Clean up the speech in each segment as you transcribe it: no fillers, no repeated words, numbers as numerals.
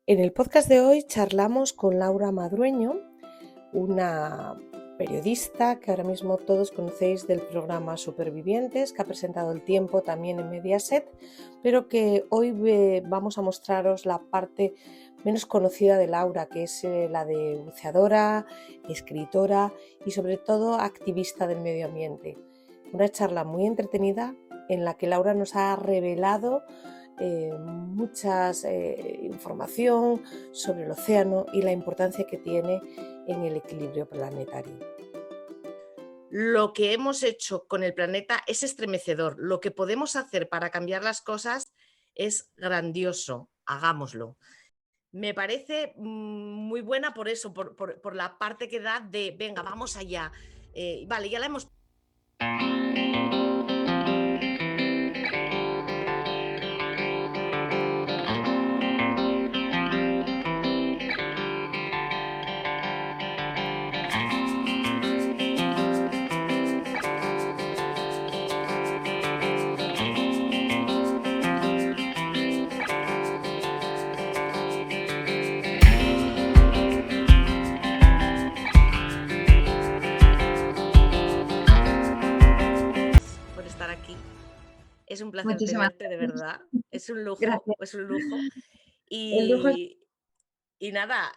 En el podcast de hoy charlamos con Laura Madrueño, una periodista que ahora mismo todos conocéis del programa Supervivientes, que ha presentado El Tiempo también en Mediaset, pero que hoy vamos a mostraros la parte menos conocida de Laura, que es la de buceadora, escritora y sobre todo activista del medio ambiente. Una charla muy entretenida en la que Laura nos ha revelado mucha información sobre el océano y la importancia que tiene en el equilibrio planetario. Lo que hemos hecho con el planeta es estremecedor. Lo que podemos hacer para cambiar las cosas es grandioso. Hagámoslo. Me parece muy buena por eso, por la parte que da de, venga, vamos allá. Vale, ya la hemos... por estar aquí. Es un placer Muchísimas tenerte, de gracias. verdad. Es un lujo, Gracias. es un lujo. El lujo es, Y nada,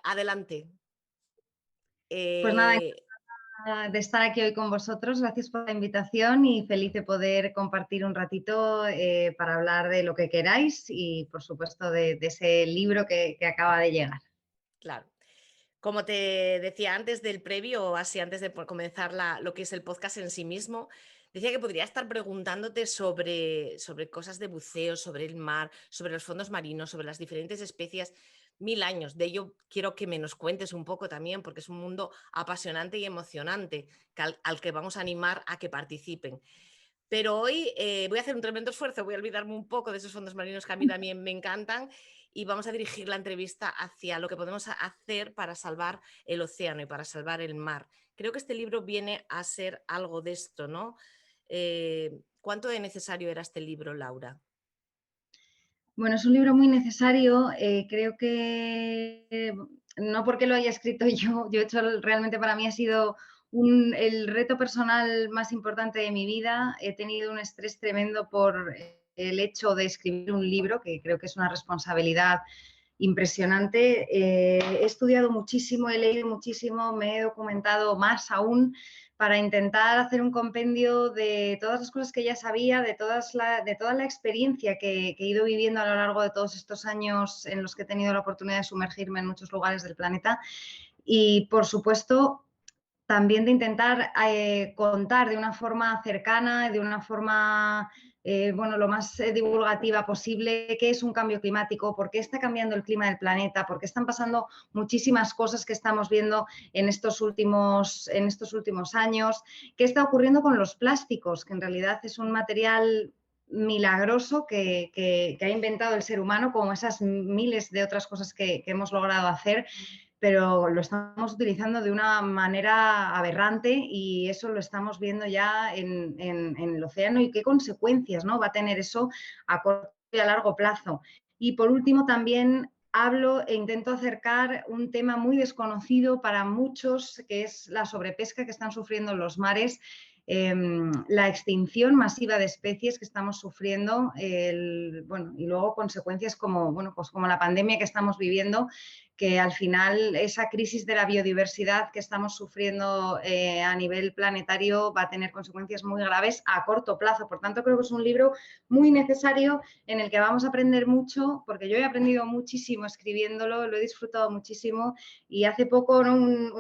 adelante. pues nada, Eh, encantada de estar aquí hoy con vosotros. Gracias por la invitación y feliz de poder compartir un ratito para hablar de lo que queráis y, por supuesto, de ese libro que acaba de llegar. claro. Como te decía antes del previo, así antes de comenzar lo que es el podcast en sí mismo, decía que podría estar preguntándote sobre cosas de buceo, sobre el mar, sobre los fondos marinos, sobre las diferentes especies, 1000 años. De ello quiero que me nos cuentes un poco también, porque es un mundo apasionante y emocionante al que vamos a animar a que participen. Pero hoy voy a hacer un tremendo esfuerzo, voy a olvidarme un poco de esos fondos marinos que a mí también me encantan y vamos a dirigir la entrevista hacia lo que podemos hacer para salvar el océano y para salvar el mar. Creo que este libro viene a ser algo de esto, ¿no? ¿Cuánto de necesario era este libro, Laura? Bueno, es un libro muy necesario. Creo que no porque lo haya escrito yo he hecho realmente para mí ha sido el reto personal más importante de mi vida. He tenido un estrés tremendo por el hecho de escribir un libro, que creo que es una responsabilidad impresionante. He estudiado muchísimo, he leído muchísimo, me he documentado más aún para intentar hacer un compendio de todas las cosas que ya sabía, de toda la experiencia que he ido viviendo a lo largo de todos estos años en los que he tenido la oportunidad de sumergirme en muchos lugares del planeta. Y, por supuesto, también de intentar contar de una forma cercana, de una forma lo más divulgativa posible, qué es un cambio climático, por qué está cambiando el clima del planeta, por qué están pasando muchísimas cosas que estamos viendo en estos últimos años, qué está ocurriendo con los plásticos, que en realidad es un material milagroso que ha inventado el ser humano, como esas miles de otras cosas que hemos logrado hacer, pero lo estamos utilizando de una manera aberrante y eso lo estamos viendo ya en el océano y qué consecuencias, ¿no?, va a tener eso a corto y a largo plazo. Y, por último, también hablo e intento acercar un tema muy desconocido para muchos, que es la sobrepesca que están sufriendo los mares, la extinción masiva de especies que estamos sufriendo, y luego consecuencias como, pues como la pandemia que estamos viviendo, que al final esa crisis de la biodiversidad que estamos sufriendo a nivel planetario va a tener consecuencias muy graves a corto plazo. Por tanto, creo que es un libro muy necesario en el que vamos a aprender mucho, porque yo he aprendido muchísimo escribiéndolo, lo he disfrutado muchísimo y hace poco, ¿no?, un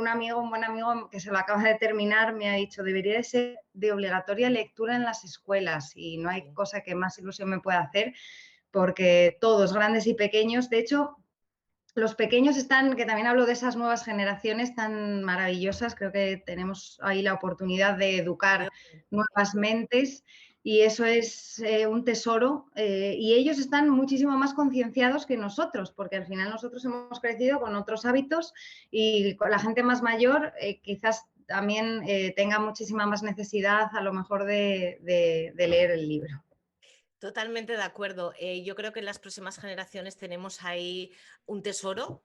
buen amigo que se lo acaba de terminar me ha dicho: debería de ser de obligatoria lectura en las escuelas, y no hay cosa que más ilusión me pueda hacer, porque todos, grandes y pequeños, de hecho, los pequeños están, que también hablo de esas nuevas generaciones tan maravillosas, creo que tenemos ahí la oportunidad de educar nuevas mentes y eso es un tesoro, y ellos están muchísimo más concienciados que nosotros, porque al final nosotros hemos crecido con otros hábitos y con la gente más mayor quizás también tenga muchísima más necesidad a lo mejor de leer el libro. Totalmente de acuerdo. Yo creo que en las próximas generaciones tenemos ahí un tesoro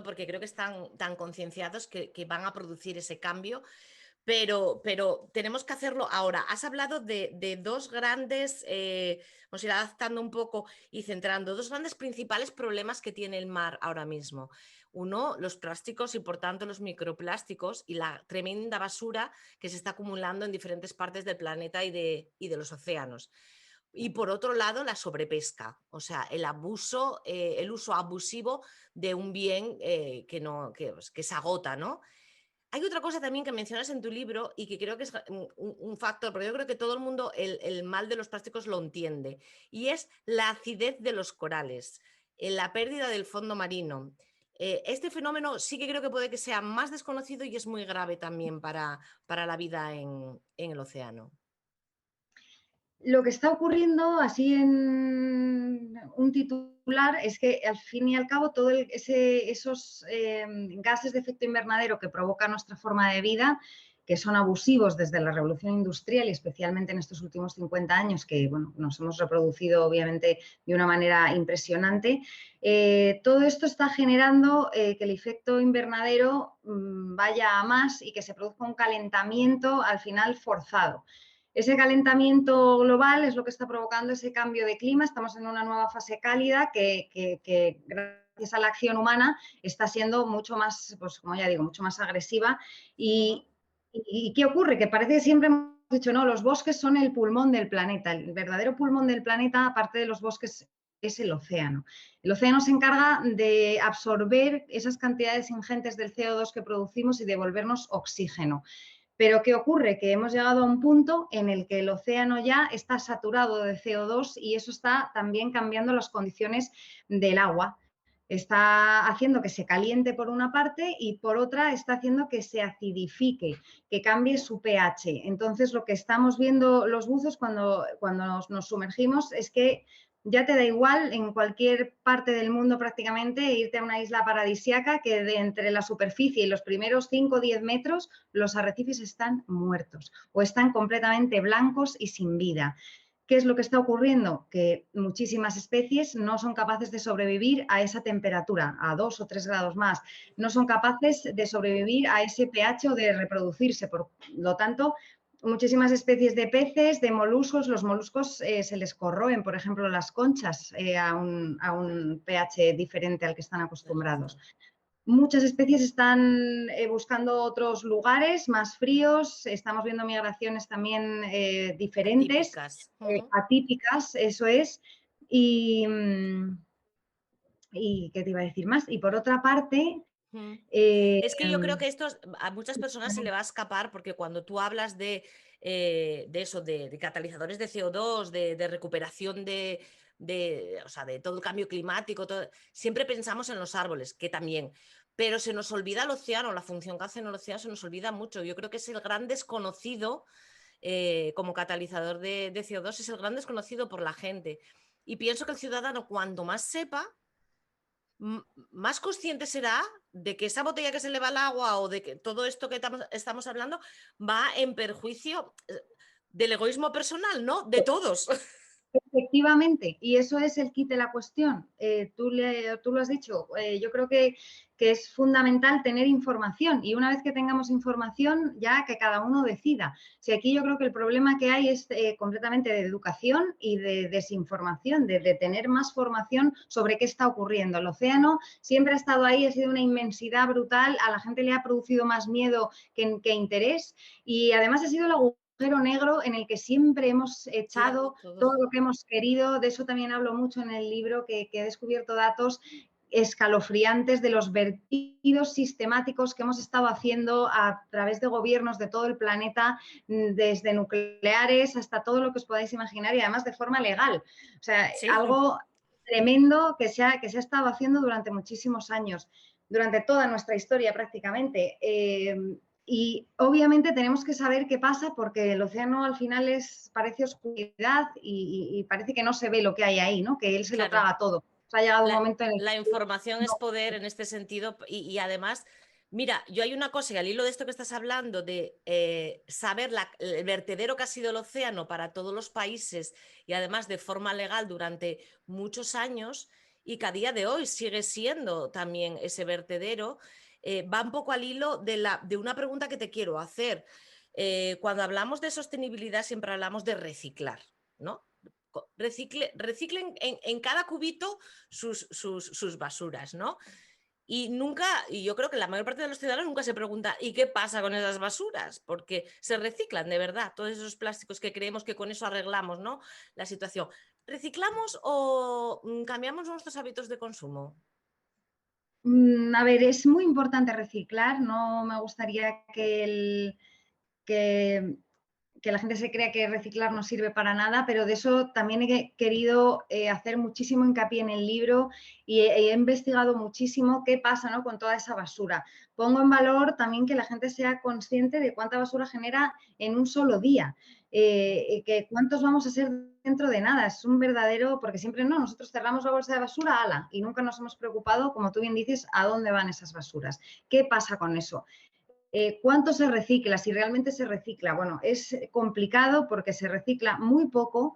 porque creo que están tan concienciados que van a producir ese cambio. Pero tenemos que hacerlo ahora. Has hablado de dos grandes, vamos a ir adaptando un poco y centrando, dos grandes principales problemas que tiene el mar ahora mismo. Uno, los plásticos y por tanto los microplásticos y la tremenda basura que se está acumulando en diferentes partes del planeta y de los océanos. Y por otro lado, la sobrepesca, o sea, el abuso, el uso abusivo de un bien que se agota, ¿no? Hay otra cosa también que mencionas en tu libro y que creo que es un factor, porque yo creo que todo el mundo el mal de los plásticos lo entiende, y es la acidez de los corales, la pérdida del fondo marino. Este fenómeno sí que creo que puede que sea más desconocido y es muy grave también para la vida en el océano. Lo que está ocurriendo, así en un titular, es que al fin y al cabo todos esos gases de efecto invernadero que provoca nuestra forma de vida, que son abusivos desde la revolución industrial y especialmente en estos últimos 50 años, que bueno, nos hemos reproducido obviamente de una manera impresionante, todo esto está generando que el efecto invernadero vaya a más y que se produzca un calentamiento al final forzado. Ese calentamiento global es lo que está provocando ese cambio de clima. Estamos en una nueva fase cálida que gracias a la acción humana está siendo mucho más, pues como ya digo, mucho más agresiva. ¿Y qué ocurre? Que parece que siempre hemos dicho, no, los bosques son el pulmón del planeta. El verdadero pulmón del planeta, aparte de los bosques, es el océano. El océano se encarga de absorber esas cantidades ingentes del CO2 que producimos y devolvernos oxígeno. Pero ¿qué ocurre? Que hemos llegado a un punto en el que el océano ya está saturado de CO2 y eso está también cambiando las condiciones del agua. Está haciendo que se caliente por una parte y por otra está haciendo que se acidifique, que cambie su pH. Entonces lo que estamos viendo los buzos cuando nos sumergimos es que ya te da igual en cualquier parte del mundo prácticamente irte a una isla paradisiaca que de entre la superficie y los primeros 5 o 10 metros los arrecifes están muertos o están completamente blancos y sin vida. ¿Qué es lo que está ocurriendo? Que muchísimas especies no son capaces de sobrevivir a esa temperatura, a 2 o 3 grados más. No son capaces de sobrevivir a ese pH o de reproducirse. Por lo tanto, muchísimas especies de peces, de moluscos, los moluscos se les corroen, por ejemplo, las conchas a un pH diferente al que están acostumbrados. Muchas especies están buscando otros lugares más fríos, estamos viendo migraciones también diferentes, Típicas. atípicas, eso es. Y, ¿y qué te iba a decir más? Y por otra parte, Es que yo creo que esto a muchas personas se le va a escapar porque cuando tú hablas de eso, de catalizadores de CO2, de recuperación o sea, de todo el cambio climático, siempre pensamos en los árboles, que también, pero se nos olvida el océano, la función que hace en el océano se nos olvida mucho. Yo creo que es el gran desconocido como catalizador de CO2, es el gran desconocido por la gente. Y pienso que el ciudadano, cuanto más sepa, más consciente será de que esa botella que se le va al agua o de que todo esto que estamos hablando va en perjuicio del egoísmo personal, ¿no? De todos. Efectivamente, y eso es el kit de la cuestión. Tú lo has dicho, yo creo que es fundamental tener información y una vez que tengamos información ya que cada uno decida. Si aquí yo creo que el problema que hay es completamente de educación y de desinformación, de tener más formación sobre qué está ocurriendo. El océano siempre ha estado ahí, ha sido una inmensidad brutal, a la gente le ha producido más miedo que interés y además ha sido el agujero negro en el que siempre hemos echado todo lo que hemos querido. De eso también hablo mucho en el libro, que he descubierto datos escalofriantes de los vertidos sistemáticos que hemos estado haciendo a través de gobiernos de todo el planeta, desde nucleares hasta todo lo que os podáis imaginar y además de forma legal. O sea, Sí. algo tremendo que se ha estado haciendo durante muchísimos años, durante toda nuestra historia prácticamente. Y obviamente tenemos que saber qué pasa porque el océano al final parece oscuridad y parece que no se ve lo que hay ahí, ¿no? Que él se lo traga todo. O sea, ha llegado un momento en el que la información es poder en este sentido y además Mira, yo hay una cosa, y al hilo de esto que estás hablando, de saber el vertedero que ha sido el océano para todos los países y además de forma legal durante muchos años y que a día de hoy sigue siendo también ese vertedero, va un poco al hilo de una pregunta que te quiero hacer. Cuando hablamos de sostenibilidad siempre hablamos de reciclar, ¿no? Reciclen en cada cubito sus basuras, ¿no? Y yo creo que la mayor parte de los ciudadanos nunca se pregunta, ¿y qué pasa con esas basuras? Porque se reciclan de verdad todos esos plásticos que creemos que con eso arreglamos, ¿no?, la situación. ¿Reciclamos o cambiamos nuestros hábitos de consumo? A ver, es muy importante reciclar, no me gustaría que que la gente se crea que reciclar no sirve para nada, pero de eso también he querido hacer muchísimo hincapié en el libro y he investigado muchísimo qué pasa, ¿no?, con toda esa basura. Pongo en valor también que la gente sea consciente de cuánta basura genera en un solo día, que cuántos vamos a ser dentro de nada. Es un verdadero, porque siempre no, nosotros cerramos la bolsa de basura, ala, y nunca nos hemos preocupado, como tú bien dices, a dónde van esas basuras. ¿Qué pasa con eso? ¿Cuánto se recicla? Si realmente se recicla. Bueno, es complicado porque se recicla muy poco.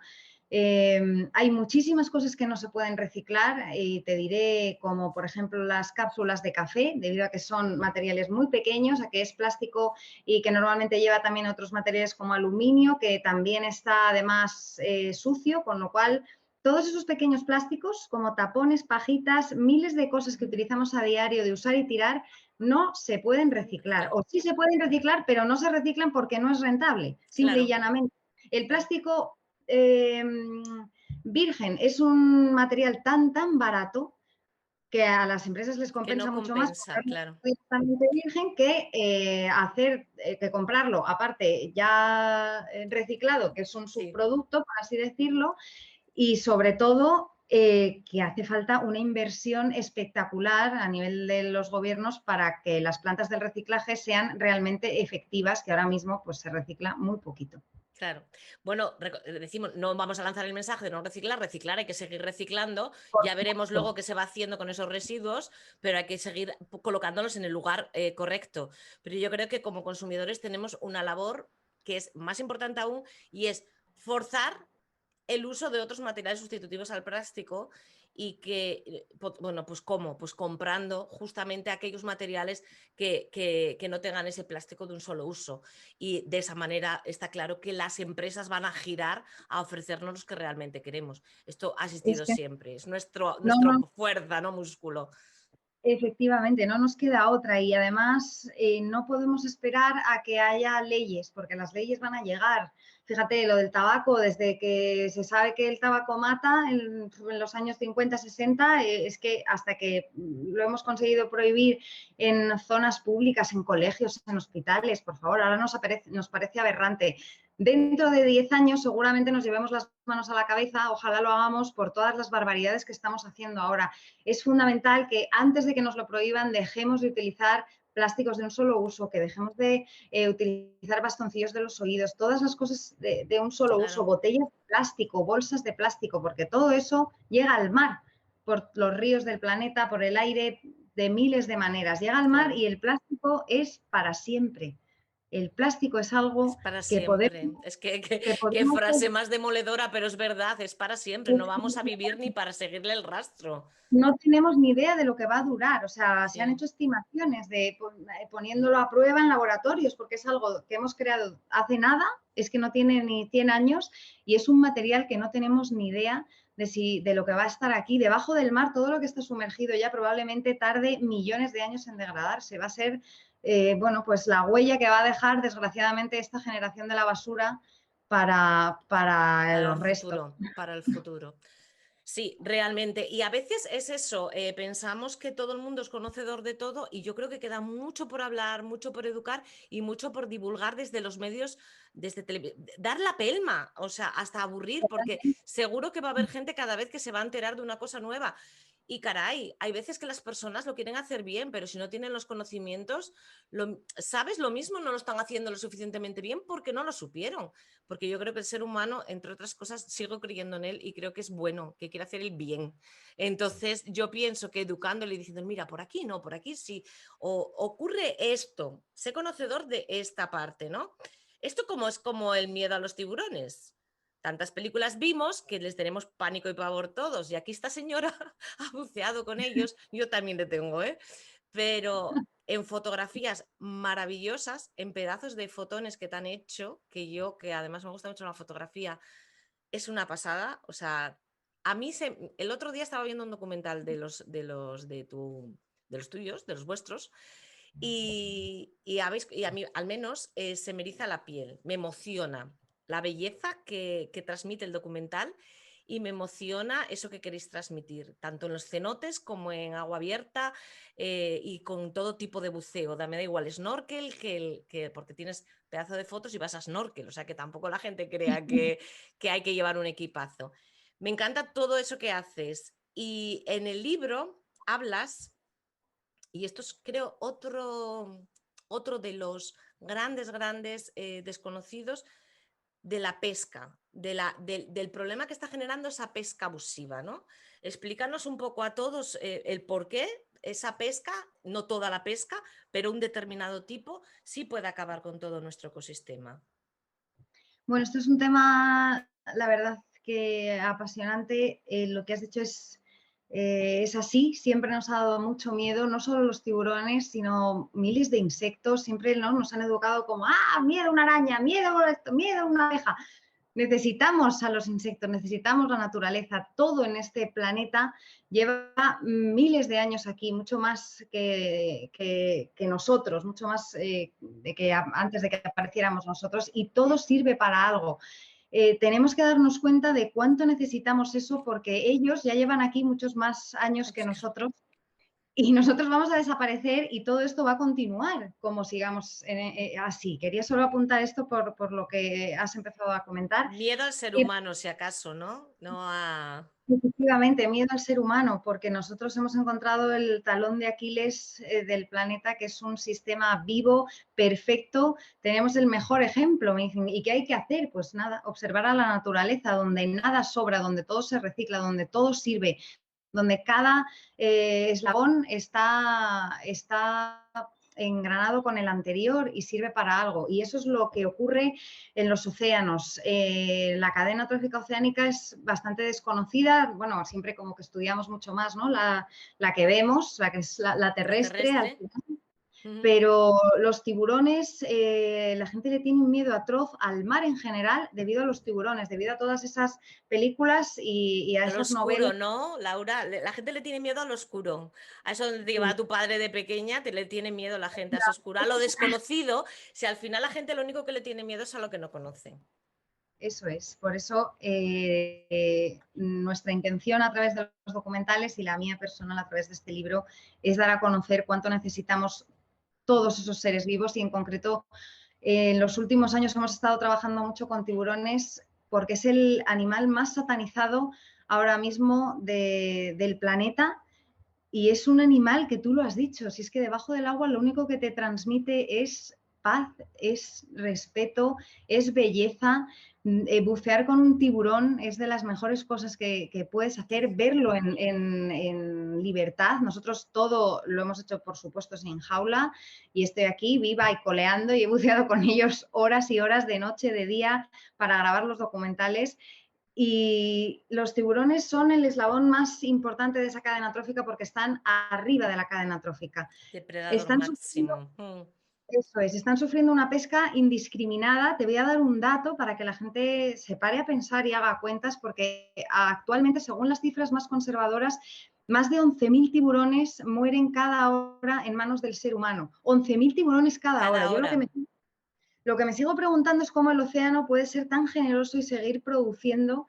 Hay muchísimas cosas que no se pueden reciclar y te diré como por ejemplo las cápsulas de café, debido a que son materiales muy pequeños, a que es plástico y que normalmente lleva también otros materiales como aluminio, que también está además sucio, con lo cual todos esos pequeños plásticos como tapones, pajitas, miles de cosas que utilizamos a diario de usar y tirar, no se pueden reciclar. O sí se pueden reciclar, pero no se reciclan porque no es rentable, simple y Claro, llanamente. El claro. plástico virgen es un material tan barato que a las empresas les Que no compensa mucho más compensa, comprarlo claro. directamente virgen que que comprarlo, aparte ya reciclado, que es un Sí. subproducto, por así decirlo, y sobre todo que hace falta una inversión espectacular a nivel de los gobiernos para que las plantas del reciclaje sean realmente efectivas, que ahora mismo pues, se recicla muy poquito. Claro. Bueno, decimos, no vamos a lanzar el mensaje de no reciclar, reciclar, hay que seguir reciclando, Por ya veremos luego supuesto. qué se va haciendo con esos residuos, pero hay que seguir colocándolos en el lugar correcto. Pero yo creo que como consumidores tenemos una labor que es más importante aún y es forzar el uso de otros materiales sustitutivos al plástico y que, bueno, pues ¿cómo? Pues comprando justamente aquellos materiales que no tengan ese plástico de un solo uso. Y de esa manera está claro que las empresas van a girar a ofrecernos lo que realmente queremos. Esto ha Es existido que siempre, es nuestro, no, nuestro fuerza, no músculo. efectivamente, no nos queda otra y además no podemos esperar a que haya leyes, porque las leyes van a llegar. Fíjate, lo del tabaco, desde que se sabe que el tabaco mata en los años 50, 60, es que hasta que lo hemos conseguido prohibir en zonas públicas, en colegios, en hospitales, por favor, ahora nos parece aberrante. Dentro de 10 años seguramente nos llevemos las manos a la cabeza, ojalá lo hagamos por todas las barbaridades que estamos haciendo ahora. Es fundamental que antes de que nos lo prohíban dejemos de utilizar plásticos de un solo uso, que dejemos de utilizar bastoncillos de los oídos, todas las cosas de un solo uso, Claro. botellas de plástico, bolsas de plástico, porque todo eso llega al mar por los ríos del planeta, por el aire, de miles de maneras. Llega al mar Claro. y el plástico es para siempre. El plástico es Es algo para que siempre. podemos, Es que, que qué podemos frase más demoledora, pero es verdad, es para siempre. No vamos a vivir ni para seguirle el rastro. no tenemos ni idea de lo que va a durar. O sea, se han Sí. hecho estimaciones de poniéndolo a prueba en laboratorios, porque es algo que hemos creado hace nada, es que no tiene ni 100 años y es un material que no tenemos ni idea de lo que va a estar aquí. Debajo del mar, todo lo que está sumergido ya probablemente tarde millones de años en degradarse. Va a ser, bueno, pues la huella que va a dejar, desgraciadamente, esta generación de la basura para Para los el restos. futuro, para el futuro. Sí, realmente. Y a veces es eso, pensamos que todo el mundo es conocedor de todo y yo creo que queda mucho por hablar, mucho por educar y mucho por divulgar desde los medios, desde dar la pelma, o sea, hasta aburrir, porque seguro que va a haber gente cada vez que se va a enterar de una cosa nueva. Y caray, hay veces que las personas lo quieren hacer bien, pero si no tienen los conocimientos, ¿sabes? Lo mismo no lo están haciendo lo suficientemente bien porque no lo supieron. Porque yo creo que el ser humano, entre otras cosas, sigo creyendo en él y creo que es bueno, que quiere hacer el bien. Entonces yo pienso que educándole y diciendo, mira, por aquí no, por aquí sí, o ocurre esto, sé conocedor de esta parte, ¿no? Esto como es como el miedo a los tiburones. Tantas películas vimos que les tenemos pánico y pavor todos. Y aquí esta señora ha buceado con ellos. Yo también le tengo, ¿eh? Pero en fotografías maravillosas, en pedazos de fotones que te han hecho, que además me gusta mucho la fotografía, es una pasada. O sea, a mí el otro día estaba viendo un documental de los tuyos, de los vuestros, y a mí al menos se me eriza la piel, me emociona la belleza que transmite el documental y me emociona eso que queréis transmitir, tanto en los cenotes como en agua abierta y con todo tipo de buceo. Me da igual snorkel, porque tienes pedazo de fotos y vas a snorkel, o sea que tampoco la gente crea que hay que llevar un equipazo. Me encanta todo eso que haces y en el libro hablas, y esto es creo otro de los grandes desconocidos, de la pesca, del problema que está generando esa pesca abusiva, ¿no? Explícanos un poco a todos el por qué esa pesca, no toda la pesca, pero un determinado tipo, sí puede acabar con todo nuestro ecosistema. Bueno, esto es un tema, la verdad, que apasionante. Lo que has dicho es así, siempre nos ha dado mucho miedo, no solo los tiburones, sino miles de insectos. Siempre, ¿no?, nos han educado como, miedo a una araña, miedo a esto, miedo a una abeja. Necesitamos a los insectos, necesitamos la naturaleza. Todo en este planeta lleva miles de años aquí, mucho más que nosotros, mucho más de que antes de que apareciéramos nosotros, y todo sirve para algo. Tenemos que darnos cuenta de cuánto necesitamos eso, porque ellos ya llevan aquí muchos más años que nosotros. Y nosotros vamos a desaparecer y todo esto va a continuar como sigamos así. Quería solo apuntar esto por lo que has empezado a comentar. Miedo al ser humano, si acaso, ¿no? No a... Efectivamente, miedo al ser humano, porque nosotros hemos encontrado el talón de Aquiles del planeta, que es un sistema vivo, perfecto. Tenemos el mejor ejemplo. Me dicen, ¿y qué hay que hacer? Pues nada, observar a la naturaleza, donde nada sobra, donde todo se recicla, donde todo sirve, donde cada eslabón está engranado con el anterior y sirve para algo. Y eso es lo que ocurre en los océanos. La cadena trófica oceánica es bastante desconocida. Bueno, siempre como que estudiamos mucho más, ¿no? La que vemos, la que es la terrestre. Al final. Pero los tiburones, la gente le tiene un miedo atroz al mar en general debido a los tiburones, debido a todas esas películas y a esas oscuro, novelas. ¿no, Laura? La gente le tiene miedo al oscuro. A eso donde te lleva tu padre de pequeña, te le tiene miedo la gente a eso oscuro. A lo desconocido, si al final la gente lo único que le tiene miedo es a lo que no conoce. Eso es, por eso nuestra intención a través de los documentales y la mía personal a través de este libro es dar a conocer cuánto necesitamos todos esos seres vivos y en concreto en los últimos años hemos estado trabajando mucho con tiburones porque es el animal más satanizado ahora mismo del planeta y es un animal que tú lo has dicho, si es que debajo del agua lo único que te transmite es paz, es respeto, es belleza. Bucear con un tiburón es de las mejores cosas que puedes hacer, verlo en libertad. Nosotros todo lo hemos hecho, por supuesto, sin jaula y estoy aquí viva y coleando y he buceado con ellos horas y horas de noche, de día, para grabar los documentales. Y los tiburones son el eslabón más importante de esa cadena trófica porque están arriba de la cadena trófica. Depredador máximo. Eso es, están sufriendo una pesca indiscriminada. Te voy a dar un dato para que la gente se pare a pensar y haga cuentas, porque actualmente, según las cifras más conservadoras, más de 11.000 tiburones mueren cada hora en manos del ser humano. 11.000 tiburones cada hora. Yo lo que me sigo preguntando es cómo el océano puede ser tan generoso y seguir produciendo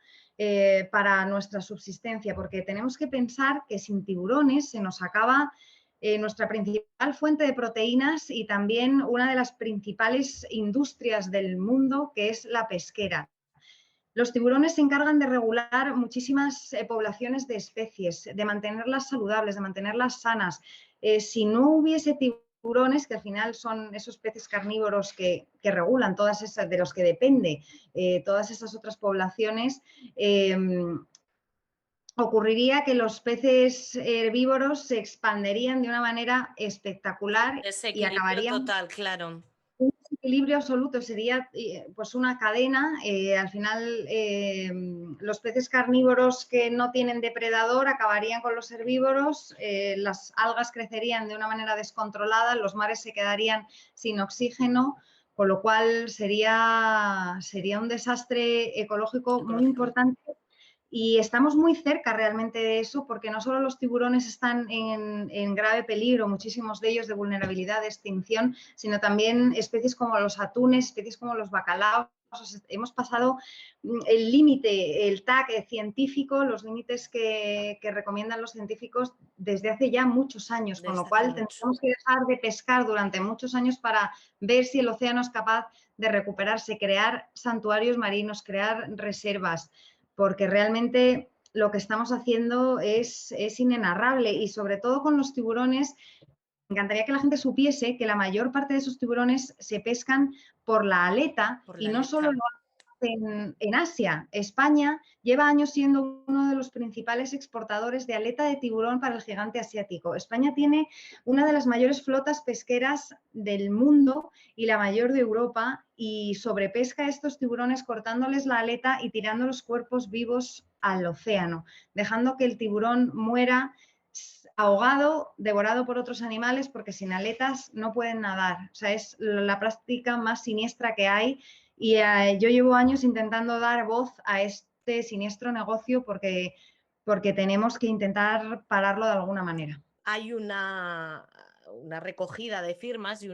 para nuestra subsistencia, porque tenemos que pensar que sin tiburones se nos acaba nuestra principal fuente de proteínas y también una de las principales industrias del mundo, que es la pesquera. Los tiburones se encargan de regular muchísimas poblaciones de especies, de mantenerlas saludables, de mantenerlas sanas. Si no hubiese tiburones, que al final son esos peces carnívoros que regulan todas esas, de los que depende todas esas otras poblaciones, ocurriría que los peces herbívoros se expanderían de una manera espectacular y Desequilibrio acabarían total, claro. un equilibrio absoluto, sería pues una cadena. Al final, los peces carnívoros que no tienen depredador acabarían con los herbívoros, las algas crecerían de una manera descontrolada, los mares se quedarían sin oxígeno, con lo cual sería un desastre ecológico muy importante. Y estamos muy cerca realmente de eso, porque no solo los tiburones están en grave peligro, muchísimos de ellos de vulnerabilidad, de extinción, sino también especies como los atunes, especies como los bacalaos. Hemos pasado el límite, el TAC científico, los límites que recomiendan los científicos desde hace ya muchos años, con lo cual tendremos que dejar de pescar durante muchos años para ver si el océano es capaz de recuperarse, crear santuarios marinos, crear reservas, porque realmente lo que estamos haciendo es inenarrable, y sobre todo con los tiburones. Me encantaría que la gente supiese que la mayor parte de esos tiburones se pescan por la aleta, y no solo lo hacen en Asia. España lleva años siendo uno de los principales exportadores de aleta de tiburón para el gigante asiático. España tiene una de las mayores flotas pesqueras del mundo y la mayor de Europa, y sobrepesca a estos tiburones cortándoles la aleta y tirando los cuerpos vivos al océano, dejando que el tiburón muera ahogado, devorado por otros animales, porque sin aletas no pueden nadar. O sea, es la práctica más siniestra que hay, y yo llevo años intentando dar voz a este siniestro negocio, porque tenemos que intentar pararlo de alguna manera. Hay una recogida de firmas y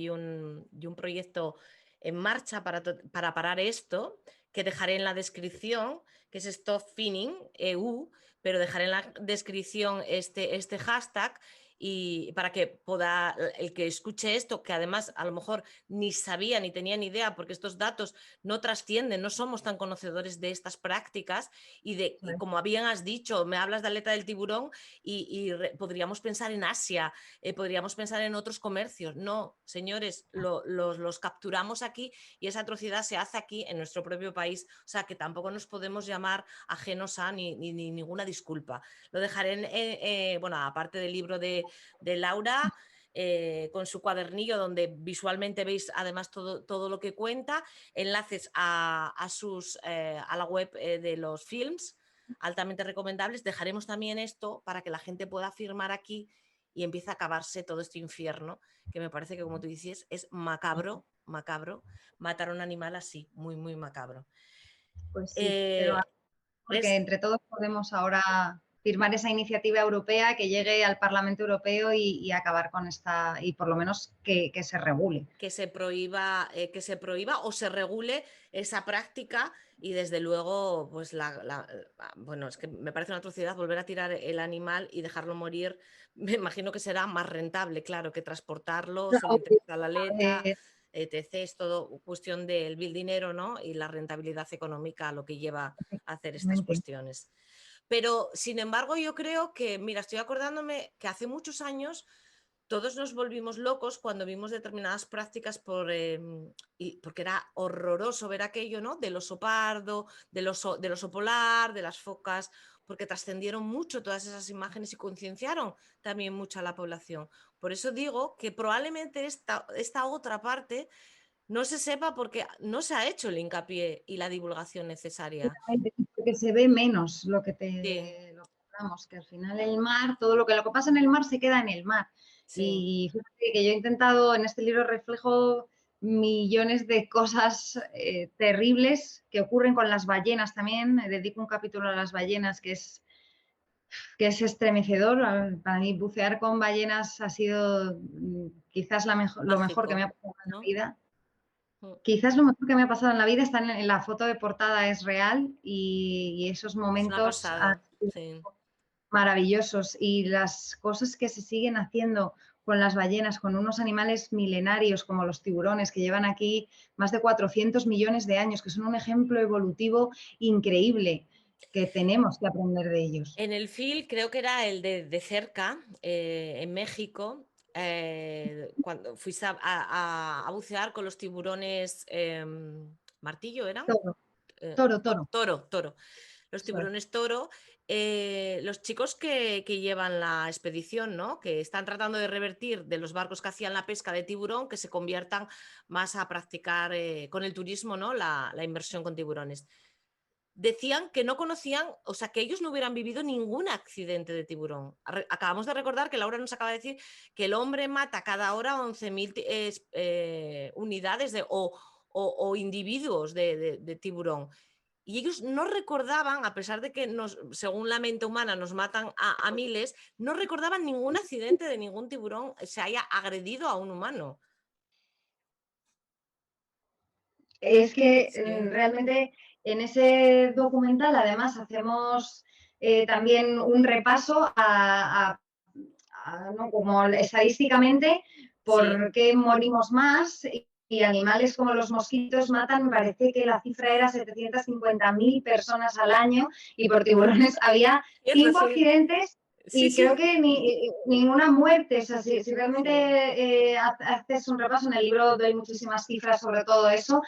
un proyecto en marcha para parar esto, que dejaré en la descripción, que es Stop Finning EU, pero dejaré en la descripción este hashtag, y para que pueda el que escuche esto, que además a lo mejor ni sabía ni tenía ni idea, porque estos datos no trascienden, no somos tan conocedores de estas prácticas, y como bien has dicho, me hablas de aleta del tiburón y podríamos pensar en Asia, podríamos pensar en otros comercios. No, señores, los capturamos aquí, y esa atrocidad se hace aquí en nuestro propio país. O sea, que tampoco nos podemos llamar ajenos a ni ninguna disculpa. Lo dejaré bueno, aparte del libro de Laura, con su cuadernillo, donde visualmente veis además todo lo que cuenta, enlaces a la web de los films, altamente recomendables. Dejaremos también esto para que la gente pueda firmar aquí y empiece a acabarse todo este infierno, que me parece que, como tú dices, es macabro matar a un animal así, muy, muy macabro. Pues sí, pero porque entre todos podemos ahora firmar esa iniciativa europea que llegue al Parlamento Europeo y acabar con esta, y por lo menos que se regule. Que se prohíba o se regule esa práctica, y desde luego, pues bueno, es que me parece una atrocidad volver a tirar el animal y dejarlo morir. Me imagino que será más rentable, claro, que transportarlo, se le interesa la aleta, etc. Es todo cuestión del dinero, ¿no? Y la rentabilidad económica lo que lleva a hacer estas cuestiones. Pero, sin embargo, yo creo que, mira, estoy acordándome que hace muchos años todos nos volvimos locos cuando vimos determinadas prácticas porque era horroroso ver aquello, ¿no? Del oso pardo, del oso polar, de las focas, porque trascendieron mucho todas esas imágenes y concienciaron también mucho a la población. Por eso digo que probablemente esta otra parte no se sepa, porque no se ha hecho el hincapié y la divulgación necesaria. Porque se ve menos lo que hablamos, que al final el mar, todo lo que pasa en el mar se queda en el mar. Sí. Y fíjate que yo he intentado, en este libro reflejo millones de cosas terribles que ocurren con las ballenas también. Dedico un capítulo a las ballenas que es estremecedor. Para mí bucear con ballenas ha sido quizás lo mejor que me ha pasado en la vida. Quizás lo mejor que me ha pasado en la vida está en la foto de portada, es real, y esos momentos han sido maravillosos, y las cosas que se siguen haciendo con las ballenas, con unos animales milenarios como los tiburones que llevan aquí más de 400 millones de años, que son un ejemplo evolutivo increíble que tenemos que aprender de ellos. En el film, creo que era el de cerca, en México, cuando fuiste a bucear con los tiburones, martillo, ¿eran? Toro, Eh, toro. toro. Los tiburones toro, los chicos que llevan la expedición, ¿no? Que están tratando de revertir de los barcos que hacían la pesca de tiburón, que se conviertan más a practicar con el turismo, ¿no? La inversión con tiburones. Decían que no conocían, o sea, que ellos no hubieran vivido ningún accidente de tiburón. Acabamos de recordar que Laura nos acaba de decir que el hombre mata cada hora 11.000 unidades o individuos de tiburón. Y ellos no recordaban, a pesar de que según la mente humana nos matan a miles, no recordaban ningún accidente de ningún tiburón se haya agredido a un humano. Es que Sí. realmente en ese documental además hacemos también un repaso ¿no? como estadísticamente por qué morimos más y animales como los mosquitos matan, me parece que la cifra era 750.000 personas al año y por tiburones había 5 accidentes y creo que ninguna muerte. O sea, si realmente haces un repaso en el libro, doy muchísimas cifras sobre todo eso.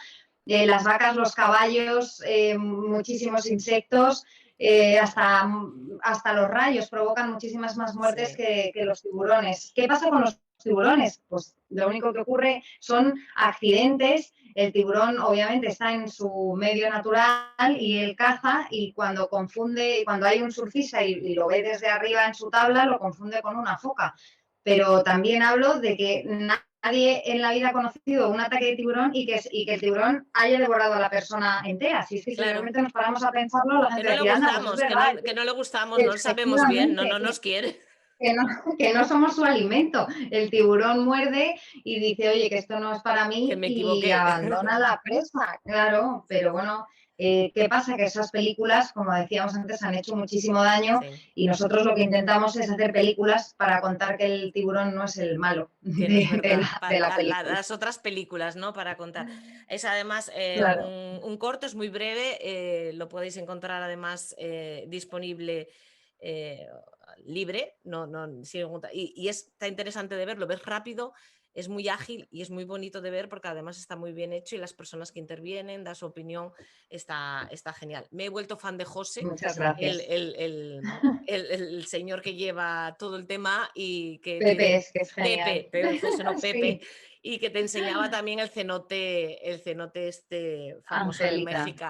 Las vacas, los caballos, muchísimos insectos, hasta los rayos provocan muchísimas más muertes que los tiburones. ¿Qué pasa con los tiburones? Pues lo único que ocurre son accidentes. El tiburón obviamente está en su medio natural y él caza, y cuando hay un surfista y lo ve desde arriba en su tabla, lo confunde con una foca. Pero también hablo de que nadie en la vida ha conocido un ataque de tiburón y que el tiburón haya devorado a la persona entera. Si es que realmente nos paramos a pensarlo, la gente que no le gustamos, no lo sabemos bien, no nos quiere. Que no somos su alimento. El tiburón muerde y dice, oye, que esto no es para mí, que me y abandona la presa. Claro, pero bueno, ¿qué pasa? Que esas películas, como decíamos antes, han hecho muchísimo daño, y nosotros lo que intentamos es hacer películas para contar que el tiburón no es el malo de la película. Las otras películas, ¿no? Para contar. Es además un corto, es muy breve, lo podéis encontrar además disponible libre, y está interesante de verlo, ves rápido, es muy ágil y es muy bonito de ver porque además está muy bien hecho y las personas que intervienen, da su opinión, está genial. Me he vuelto fan de José. Muchas gracias. El señor que lleva todo el tema y que Pepe, es que es genial. Pepe, José, no Pepe, Sí. y que te enseñaba también el cenote este famoso de México.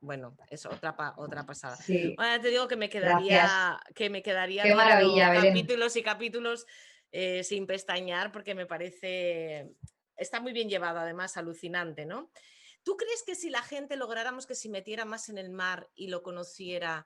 Bueno, es otra pasada. Sí. Bueno, te digo que me quedaría Qué viendo maravilla, capítulos y capítulos sin pestañear, porque me parece, está muy bien llevado, además alucinante, ¿no? ¿Tú crees que si la gente lográramos que se metiera más en el mar y lo conociera,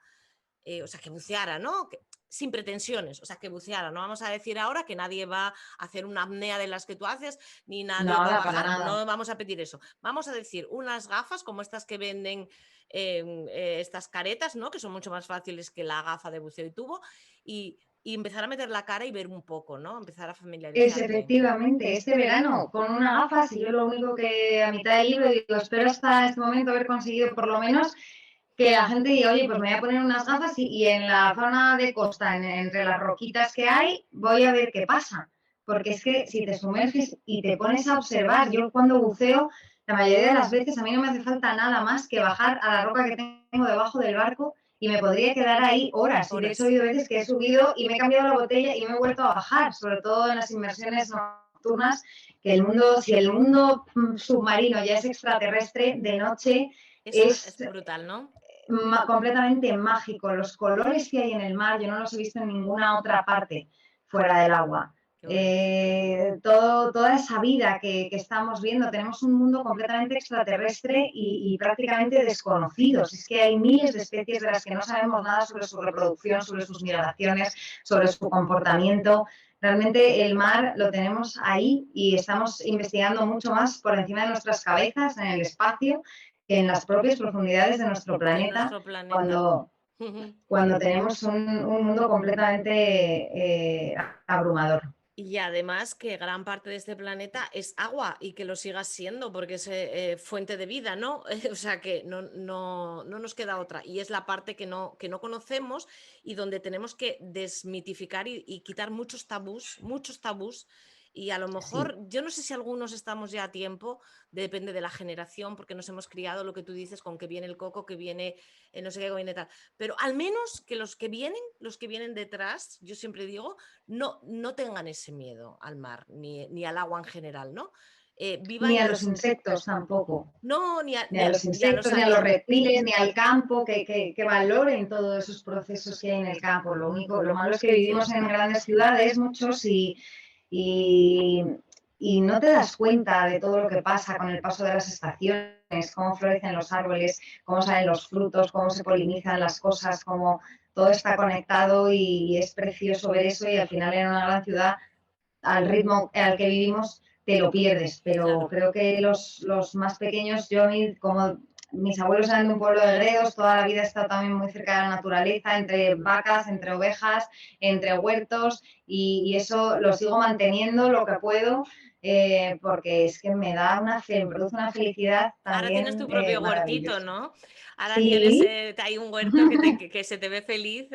o sea, que buceara, ¿no? Sin pretensiones, o sea, que buceara. No vamos a decir ahora que nadie va a hacer una apnea de las que tú haces, ni nadie va a bajar, no vamos a pedir eso. Vamos a decir unas gafas como estas que venden, estas caretas, ¿no? Que son mucho más fáciles que la gafa de buceo y tubo, y empezar a meter la cara y ver un poco, ¿no? Empezar a familiarizarte. Efectivamente, este verano, con una gafa, si yo lo único que a mitad del libro digo, espero hasta este momento haber conseguido por lo menos que la gente diga, oye, pues me voy a poner unas gafas y en la zona de costa, entre las roquitas que hay, voy a ver qué pasa. Porque es que si te sumerges y te pones a observar, yo cuando buceo, la mayoría de las veces a mí no me hace falta nada más que bajar a la roca que tengo debajo del barco y me podría quedar ahí horas. Y de hecho he habido veces que he subido y me he cambiado la botella y me he vuelto a bajar, sobre todo en las inmersiones nocturnas, que si el mundo submarino ya es extraterrestre, de noche es brutal, ¿no? Completamente mágico. Los colores que hay en el mar, yo no los he visto en ninguna otra parte fuera del agua. Toda esa vida que estamos viendo, tenemos un mundo completamente extraterrestre y prácticamente desconocido. Es que hay miles de especies de las que no sabemos nada sobre su reproducción, sobre sus migraciones, sobre su comportamiento. Realmente el mar lo tenemos ahí y estamos investigando mucho más por encima de nuestras cabezas, en el espacio, que en las propias profundidades de nuestro planeta, cuando tenemos un mundo completamente abrumador. Y además que gran parte de este planeta es agua y que lo siga siendo porque es fuente de vida, ¿no? O sea que no nos queda otra. Y es la parte que no conocemos y donde tenemos que desmitificar y quitar muchos tabús. Y a lo Sí. mejor, yo no sé si algunos estamos ya a tiempo, depende de la generación, porque nos hemos criado lo que tú dices con que viene el coco, que viene no sé qué, que viene tal. Pero al menos que los que vienen detrás, yo siempre digo, no tengan ese miedo al mar, ni al agua en general, ¿no? Ni Vivan a y los insectos tampoco. no, Ni a los insectos, ni a los reptiles, ni al campo, que valoren todos esos procesos que hay en el campo. Lo malo es que vivimos en grandes ciudades, muchos, y, y no te das cuenta de todo lo que pasa con el paso de las estaciones, cómo florecen los árboles, cómo salen los frutos, cómo se polinizan las cosas, cómo todo está conectado y es precioso ver eso y al final en una gran ciudad, al ritmo al que vivimos, te lo pierdes. Pero Claro. creo que los más pequeños, yo a mí, como mis abuelos eran de un pueblo de Gredos, toda la vida he estado también muy cerca de la naturaleza, entre vacas, entre ovejas, entre huertos, y eso lo sigo manteniendo lo que puedo, porque es que me produce una felicidad Ahora tienes también tu propio huertito, maravillosa. ¿no? Ahora tienes Sí, hay un huerto que se te ve feliz.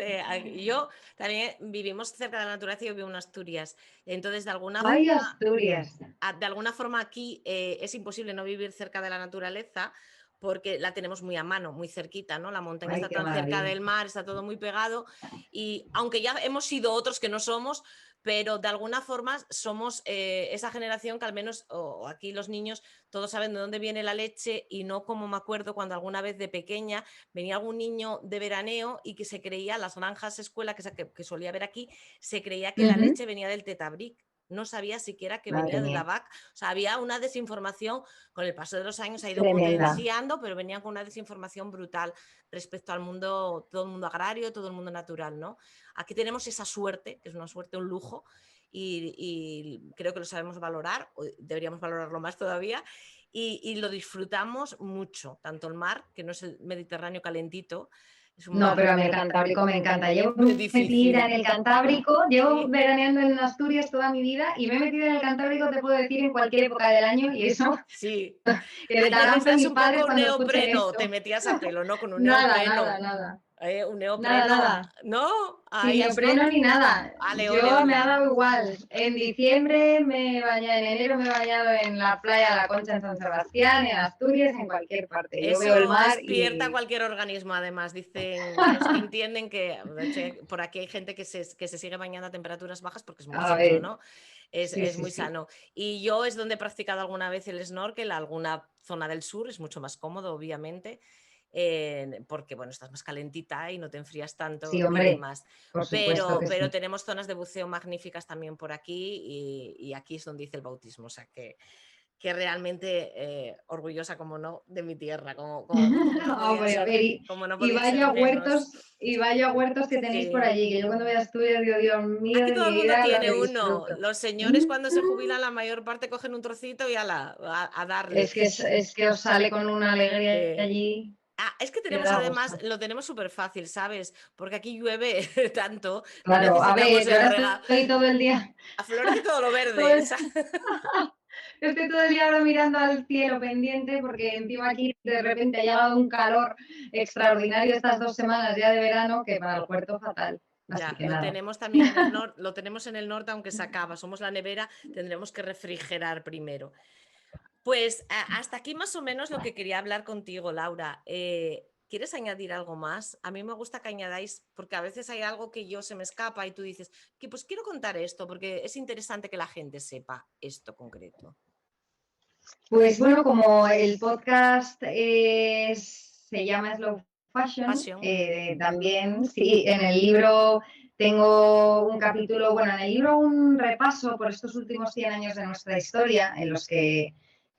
Yo también vivimos cerca de la naturaleza, yo vivo en Asturias. Entonces, ay, Asturias. de alguna forma aquí es imposible no vivir cerca de la naturaleza porque la tenemos muy a mano, muy cerquita, ¿no? La montaña Ay, está qué tan cerca maravilla. del mar, está todo muy pegado y aunque ya hemos sido otros que no somos, pero de alguna forma somos esa generación que al menos, o aquí los niños, todos saben de dónde viene la leche y no como me acuerdo cuando alguna vez de pequeña venía algún niño de veraneo y que se creía, las granjas escuela que solía haber aquí, se creía que la Ujú. leche venía del Tetabric. No sabía siquiera que Madre venía de la mía, vaca. O sea, había una desinformación, con el paso de los años ha ido tremenda. potenciando, pero venían con una desinformación brutal respecto al mundo, todo el mundo agrario, todo el mundo natural, ¿no? Aquí tenemos esa suerte, que es una suerte, un lujo, y creo que lo sabemos valorar, o deberíamos valorarlo más todavía, y lo disfrutamos mucho, tanto el mar, que no es el Mediterráneo calentito, es un No, mar pero a mí el Cantábrico me encanta. Llevo muy metida difícil. en el Cantábrico, llevo Sí, veraneando en Asturias toda mi vida y me he metido en el Cantábrico, te puedo decir, en cualquier época del año y eso sí. Hay heredarán necesitas mis un padres poco cuando escuchen neopreno, te esto. metías a pelo, ¿no? Con un Nada, nada, neopreno. nada. Un Nada, neopreno, nada. ¿no? Sin Ahí a neopreno ni snorkel. nada. Ale, ole, Yo me ha ole. dado igual. En diciembre me he bañado, en enero me he bañado en la playa de la Concha en San Sebastián, en Asturias, en cualquier parte. Yo veo el Eso mar despierta y... cualquier organismo, además. Dicen los que entienden que, de hecho, por aquí hay gente que se sigue bañando a temperaturas bajas porque es muy A sano, ver, ¿no? sí, Es sí, muy sí. sano. Y yo es donde he practicado alguna vez el snorkel, alguna zona del sur, es mucho más cómodo, obviamente, porque, bueno, estás más calentita y no te enfrías Sí, tanto y hombre, demás. por supuesto que Pero sí. tenemos zonas de buceo magníficas también por aquí y aquí es donde hice el bautismo, o sea que realmente orgullosa, como no, de mi tierra, como no podía Hombre, a ser, ver, como no podía ser menos. y vaya huertos que tenéis por Sí. allí, que yo cuando voy a Asturias digo, Dios mío Aquí de todo mi el mundo vida, lo tiene que uno. disfruto. Los señores Mm. cuando se jubilan, la mayor parte cogen un trocito y a darle. Es que os sale con una alegría Sí. allí Es que que tenemos da además, gusto. lo tenemos súper fácil, ¿sabes? Porque aquí llueve tanto, no Claro, a necesitamos ver, yo el ahora rega. estoy todo el día, Florece todo lo todo verde. el- estoy todo el día ahora mirando al cielo pendiente porque encima aquí de repente ha llegado un calor extraordinario estas 2 semanas ya de verano que para el puerto fatal. Así Ya, que lo nada. tenemos también en el norte, lo tenemos en el norte, aunque se acaba. Somos la nevera, tendremos que refrigerar primero. Pues hasta aquí más o menos lo que quería hablar contigo, Laura. ¿Quieres añadir algo más? A mí me gusta que añadáis, porque a veces hay algo que yo se me escapa y tú dices, que pues quiero contar esto, porque es interesante que la gente sepa esto concreto. Pues bueno, como el podcast se llama Slow Fashion, Pasión. también sí, en el libro tengo un capítulo, bueno, en el libro un repaso por estos últimos 100 años de nuestra historia, en los que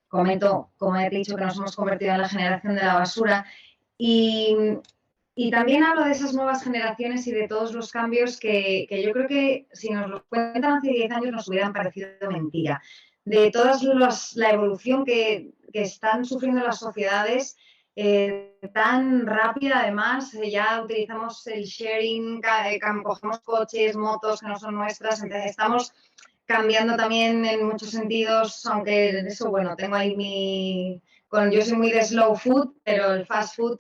comento, como he dicho, que nos hemos convertido en la generación de la basura y, y también hablo de esas nuevas generaciones y de todos los cambios que yo creo que si nos los cuentan hace 10 años nos hubieran parecido mentira. De toda la evolución que están sufriendo las sociedades tan rápida, además, ya utilizamos el sharing, cogemos coches, motos que no son nuestras, entonces estamos cambiando también en muchos sentidos, aunque eso, bueno, tengo ahí yo soy muy de slow food, pero el fast food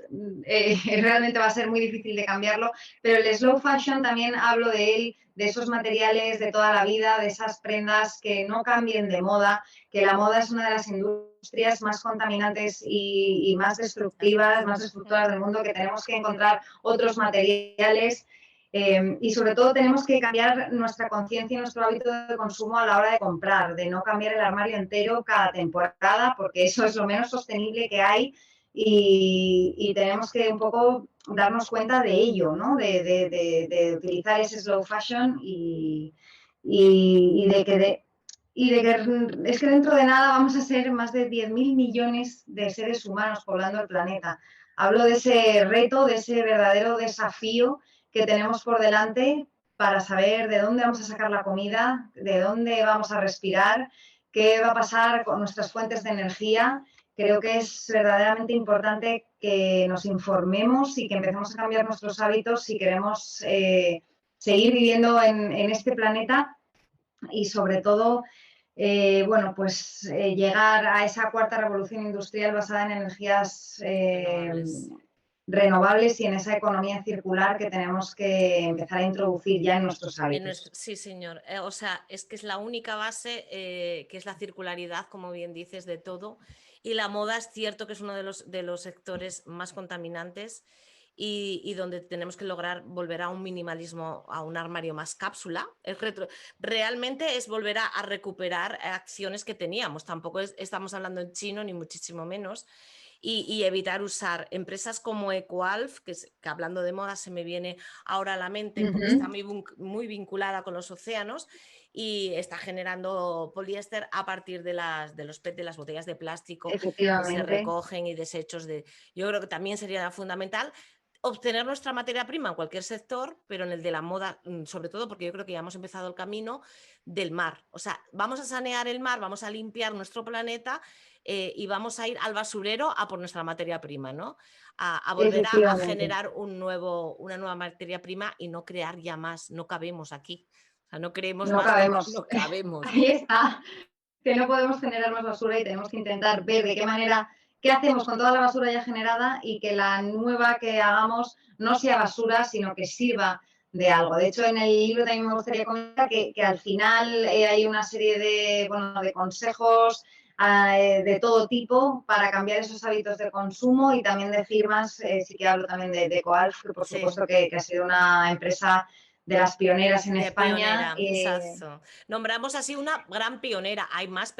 realmente va a ser muy difícil de cambiarlo, pero el slow fashion también hablo de él, de esos materiales de toda la vida, de esas prendas que no cambien de moda, que la moda es una de las industrias más contaminantes y más destructivas, más destructoras del mundo, que tenemos que encontrar otros materiales. Y sobre todo tenemos que cambiar nuestra conciencia y nuestro hábito de consumo a la hora de comprar, de no cambiar el armario entero cada temporada, porque eso es lo menos sostenible que hay y tenemos que un poco darnos cuenta de ello, ¿no? De utilizar ese slow fashion y de que es que dentro de nada vamos a ser más de 10.000 millones de seres humanos poblando el planeta. Hablo de ese reto, de ese verdadero desafío que tenemos por delante para saber de dónde vamos a sacar la comida, de dónde vamos a respirar, qué va a pasar con nuestras fuentes de energía. Creo que es verdaderamente importante que nos informemos y que empecemos a cambiar nuestros hábitos si queremos seguir viviendo en este planeta y sobre todo bueno, pues llegar a esa cuarta revolución industrial basada en energías renovables y en esa economía circular que tenemos que empezar a introducir ya en nuestros hábitos. Sí, señor. O sea, es que es la única base, que es la circularidad, como bien dices, de todo. Y la moda es cierto que es uno de los sectores más contaminantes y donde tenemos que lograr volver a un minimalismo, a un armario más cápsula. Realmente es volver a recuperar acciones que teníamos. Tampoco estamos hablando en chino, ni muchísimo menos. Y evitar usar empresas como Ecoalf, que hablando de moda se me viene ahora a la mente, porque está muy vinculada con los océanos y está generando poliéster a partir de los PET, de las botellas de plástico que se recogen y desechos de... Yo creo que también sería fundamental obtener nuestra materia prima en cualquier sector, pero en el de la moda, sobre todo porque yo creo que ya hemos empezado el camino del mar. O sea, vamos a sanear el mar, vamos a limpiar nuestro planeta y vamos a ir al basurero a por nuestra materia prima, ¿no? A volver a generar una nueva materia prima y no crear ya más. No cabemos aquí. O sea, no creemos más, no cabemos. Ahí está, que no podemos generar más basura y tenemos que intentar ver de qué manera, qué hacemos con toda la basura ya generada y que la nueva que hagamos no sea basura, sino que sirva de algo. De hecho, en el libro también me gustaría comentar que al final hay una serie de consejos de todo tipo para cambiar esos hábitos de consumo y también de firmas, sí que hablo también de Ecoalf, que por supuesto que ha sido una empresa de las pioneras en España. Exacto. Nombramos así una gran pionera. Hay más